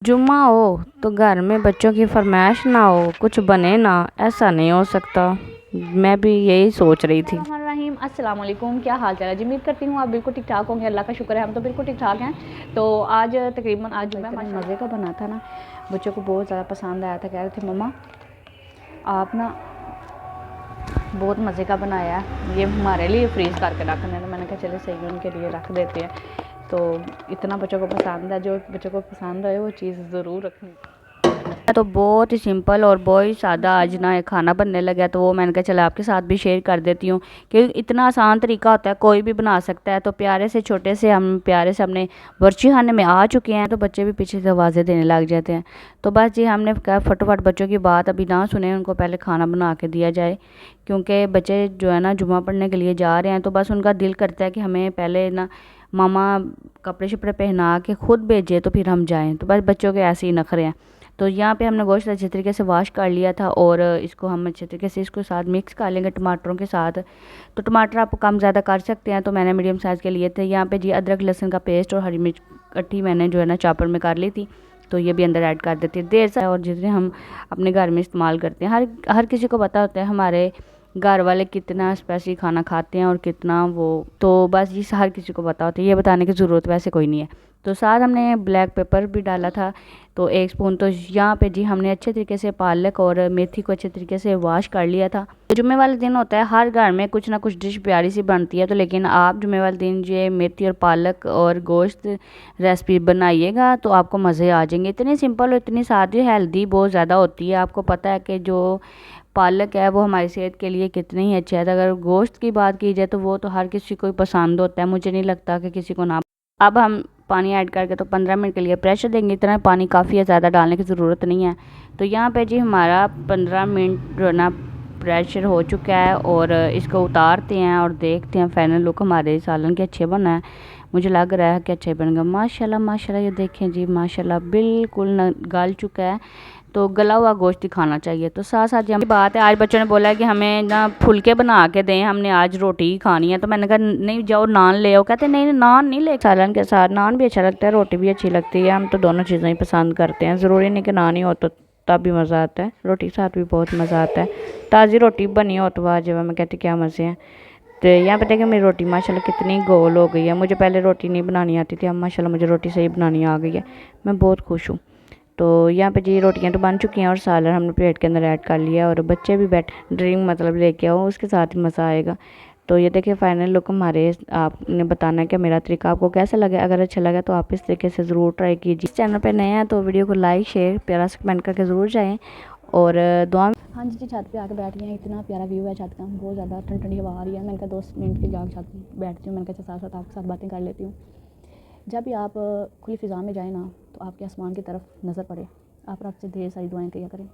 जुम्मा हो तो घर में बच्चों की फरमाइश ना हो, कुछ बने ना, ऐसा नहीं हो सकता। मैं भी यही सोच रही थी। रहीम अस्सलाम वालेकुम, क्या हाल चाल है जी। उम्मीद करती हूँ आप बिल्कुल ठीक ठाक होंगे। अल्लाह का शुक्र है हम तो बिल्कुल ठीक ठाक हैं। तो आज तकरीबन आज जुम्मा मज़े का बना था ना, बच्चों को बहुत ज़्यादा पसंद आया था। कह रहे थे मम्मा आप ना बहुत मज़े का बनाया है, ये हमारे लिए फ्रीज़ करके रखना है। मैंने कहा चले सही है, उनके लिए रख देते हैं। तो इतना बच्चों को पसंद है, जो बच्चों को पसंद है वो चीज़ ज़रूर रखनी। तो बहुत ही सिंपल और बहुत ही सादा आज ना खाना बनने लगा, तो वो मैंने कहा चला आपके साथ भी शेयर कर देती हूँ क्योंकि इतना आसान तरीका होता है, कोई भी बना सकता है। तो प्यारे से छोटे से हम प्यारे से अपने वर्ची खाने में आ चुके हैं, तो बच्चे भी पीछे से आवाज़ें देने लग जाते हैं। तो बस जी हमने कहा फटाफट बच्चों की बात अभी ना सुने, उनको पहले खाना बना के दिया जाए क्योंकि बच्चे जो है ना जुम्मा पढ़ने के लिए जा रहे हैं। तो बस उनका दिल करता है कि हमें पहले ना मामा कपड़े शपड़े पहना के खुद भेजे तो फिर हम जाएं। तो बस बच्चों के ऐसे ही नखरे हैं। तो यहाँ पे हमने गोश्त अच्छे तरीके से वॉश कर लिया था और इसको हम अच्छे तरीके से इसको साथ मिक्स कर लेंगे टमाटरों के साथ। तो टमाटर आप कम ज़्यादा कर सकते हैं, तो मैंने मीडियम साइज़ के लिए थे। यहाँ पे जी अदरक लहसुन का पेस्ट और हरी मिर्च कट्टी मैंने जो है ना चॉपर में कर ली थी, तो ये भी अंदर ऐड कर देती है देर से। और जितने हम अपने घर में इस्तेमाल करते हैं, हर किसी को पता होता है हमारे घर वाले कितना स्पाइसी खाना खाते हैं और कितना वो, तो बस ये हर किसी को पता होता है, ये बताने की ज़रूरत वैसे कोई नहीं है। तो साथ हमने ब्लैक पेपर भी डाला था, तो 1 स्पून। तो यहाँ पे जी हमने अच्छे तरीके से पालक और मेथी को अच्छे तरीके से वॉश कर लिया था। जुम्मे वाले दिन होता है हर घर में कुछ ना कुछ डिश प्यारी सी बनती है, तो लेकिन आप जुम्मे वाले दिन ये मेथी और पालक और गोश्त रेसिपी बनाइएगा तो आपको मज़े आ जाएंगे। इतनी सिंपल और इतनी सादी, हेल्दी बहुत ज़्यादा होती है। आपको पता है कि जो पालक है वो हमारी सेहत के लिए कितनी ही अच्छा है। तो अगर गोश्त की बात की जाए तो वो तो हर किसी को ही पसंद होता है, मुझे नहीं लगता कि किसी को ना। अब हम पानी ऐड करके तो 15 मिनट के लिए प्रेशर देंगे। इतना पानी काफ़ी है, ज़्यादा डालने की ज़रूरत नहीं है। तो यहाँ पे जी हमारा 15 मिनट जो ना प्रेशर हो चुका है और इसको उतारते हैं और देखते हैं फाइनल लुक हमारे सालन के अच्छे बना है। मुझे लग रहा है कि अच्छे बनेगा। माशाल्लाह माशाल्लाह, ये देखें जी माशाल्लाह बिल्कुल न गल चुका है। तो गला हुआ गोश्त ही खाना चाहिए। तो साथ साथ ये बात है, आज बच्चों ने बोला है कि हमें ना फुलके बना के दें, हमने आज रोटी ही खानी है। तो मैंने कहा नहीं जाओ नान ले आओ। कहते नहीं नान नहीं ले, सालन के साथ नान भी अच्छा लगता है, रोटी भी अच्छी लगती है। हम तो दोनों चीज़ें ही पसंद करते हैं, ज़रूरी नहीं कि नान ही हो तो तब भी मज़ा आता है, रोटी के साथ भी बहुत मज़ा आता है। ताज़ी रोटी बनी हो तो वाह जब मैं कहती क्या मज़े हैं। तो यहाँ पे देखिए मेरी रोटी माशाल्लाह कितनी गोल हो गई है। मुझे पहले रोटी नहीं बनानी आती थी, अब माशाल्लाह मुझे रोटी सही बनानी आ गई है, मैं बहुत खुश हूँ। तो यहाँ पे जी रोटियाँ तो बन चुकी हैं और सालन हमने प्लेट के अंदर ऐड कर लिया और बच्चे भी बैठ ड्रिंक मतलब लेके आओ, उसके साथ ही मज़ा आएगा। तो ये देखिए फाइनल लुक हमारे। आपने बताना है कि मेरा तरीका आपको कैसा लगा। अगर अच्छा लगा तो आप इस तरीके से ज़रूर ट्राई कीजिए। इस चैनल पे नए हैं तो वीडियो को लाइक शेयर प्यारा सा कमेंट करके ज़रूर जाएँ और दुआ। हाँ जी छत पे आके बैठ गए हैं, इतना प्यारा व्यू है छत का, बहुत ज़्यादा ठंडी ठंडी हवा आ रही है। मैंने कहा 2 मिनट के जाग छत पर बैठती हूँ, मैंने कहा साथ साथ आपके साथ बातें कर लेती हूँ। जब भी आप खुली फ़िज़ा में जाएँ ना तो आपके आसमान की तरफ नज़र पड़े, आप रब से ढेर सारी दुआएं किया करें,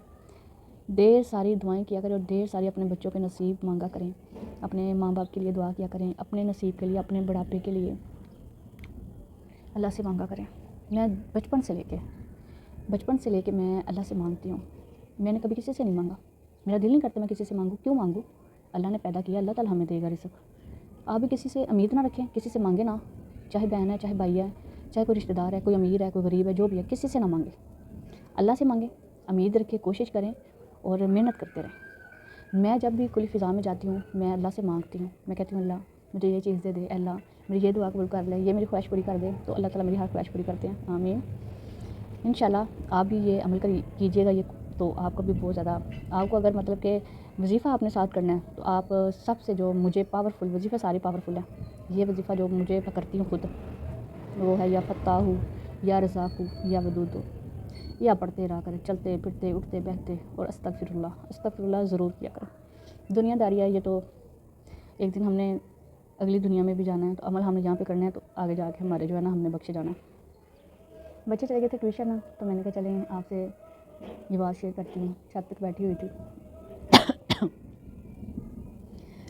ढेर सारी दुआएं किया करें और ढेर सारी अपने बच्चों के नसीब मांगा करें, अपने माँ बाप के लिए दुआ किया करें, अपने नसीब के लिए, अपने बुढ़ापे के लिए अल्लाह से मांगा करें। मैं बचपन से लेके मैं अल्लाह से मांगती हूँ। मैंने कभी किसी से नहीं मांगा, मेरा दिल नहीं करता मैं किसी से मांगूँ। क्यों मांगूँ? अल्लाह ने पैदा किया, अल्लाह ताला हमें देगा रिज़्क़। आप भी किसी से उम्मीद ना रखें, किसी से मांगे ना, चाहे बहन है चाहे भाई है, चाहे कोई रिश्तेदार है, कोई अमीर है कोई गरीब है, जो भी है किसी से ना मांगे, अल्लाह से मांगे, उम्मीद रखें, कोशिश करें और मेहनत करते रहें। मैं जब भी खुली फ़िज़ा में जाती हूँ मैं अल्लाह से मांगती हूँ, मैं कहती हूँ अल्लाह मुझे ये चीज़ दे दे, अल्लाह मेरी ये दुआ कबूल कर ले, ये मेरी ख्वाहिश पूरी कर दे। तो अल्लाह ताला मेरी हर ख्वाहिश पूरी करते हैं, आमीन। इंशाल्लाह आप भी ये अमल कीजिएगा। ये तो आपको भी बहुत ज़्यादा, आपको अगर मतलब कि वजीफ़ा आपने साथ करना है तो आप सबसे जो मुझे पावरफुल वजीफ़े सारे पावरफुल है, ये वजीफ़ा जो मुझे करती हूँ खुद, वो है या फ़त्ताहू या रज़ाक़ू या वदूदू, या पढ़ते रहा करें, चलते फिरते उठते बैठते और अस्तगफिरुल्लाह ज़रूर किया करें। दुनियादारी है ये, तो एक दिन हमने अगली दुनिया में भी जाना है, तो अमल हमने यहाँ पे करना है, तो आगे जाके हमारे जो है ना हमने बख्शे जाना है। बच्चे चले गए थे ट्यूशन, तो मैंने कहा चलें आपसे ये बात शेयर करती हूँ। छत तक बैठी हुई थी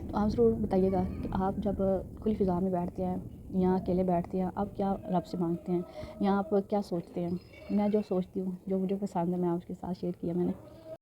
तो आप ज़रूर बताइएगा कि आप जब खुली फ़िज़ा में बैठते हैं या अकेले बैठते हैं, आप क्या रब से मांगते हैं या आप क्या सोचते हैं। मैं जो सोचती हूँ, जो मुझे पसंद है, मैं आपके साथ शेयर किया मैंने।